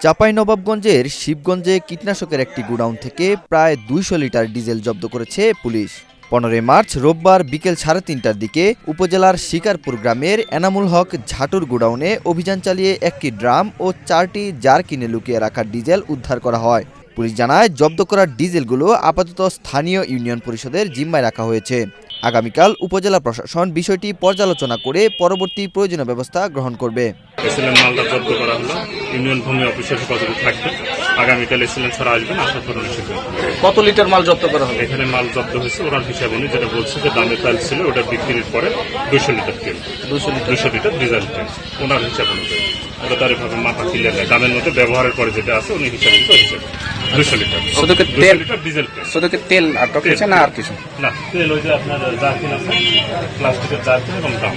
চাঁপাইনবাবগঞ্জের শিবগঞ্জে কীটনাশকের একটি গোডাউন থেকে প্রায় 200 লিটার ডিজেল জব্দ করেছে পুলিশ। 15 মার্চ রোববার বিকেল 3:30টার দিকে উপজেলার শিকারপুর গ্রামের এনামুল হক ঝাটুর গোডাউনে অভিযান চালিয়ে একটি ড্রাম ও 4টি জার কিনে লুকিয়ে রাখা ডিজেল উদ্ধার করা হয়। পুলিশ জানায় জব্দ করা ডিজেলগুলো আপাতত স্থানীয় ইউনিয়ন পরিষদের জিম্মায় রাখা হয়েছে। আগামীকাল উপজেলা প্রশাসন বিষয়টি পর্যালোচনা করে পরবর্তী প্রয়োজনীয় ব্যবস্থা গ্রহণ করবে। মালটা জব্দ করা হলো, ইউনিয়ন ভূমি অফিসের হেফাজতে থাকবে। আগামীকাল এসিলেন ছাড়া আসবেন, আশা করা নিষেধ। কত লিটার মাল জব্দ করা হবে? এখানে মাল জব্দ হয়েছে ওনার হিসাব অনুযায়ী যেটা বলছে যে দামে তেল ছিল ওটা বিক্রির পরে 200 লিটার তেল, 200 লিটার ডিজেল তেল ওনার হিসাব অনুযায়ী। ওটা তার এভাবে মাথা ক্লিয়ার নেয়, দামের মধ্যে ব্যবহারের পরে যেটা আছে উনি হিসাব হিসেবে 200 লিটার ডিজেল তেল। শুধু তেল আটক হয়েছে না আর কিছু? না, তেল ওই যে আপনার জারকিন আছে, প্লাস্টিকের জারকিন এবং দাম।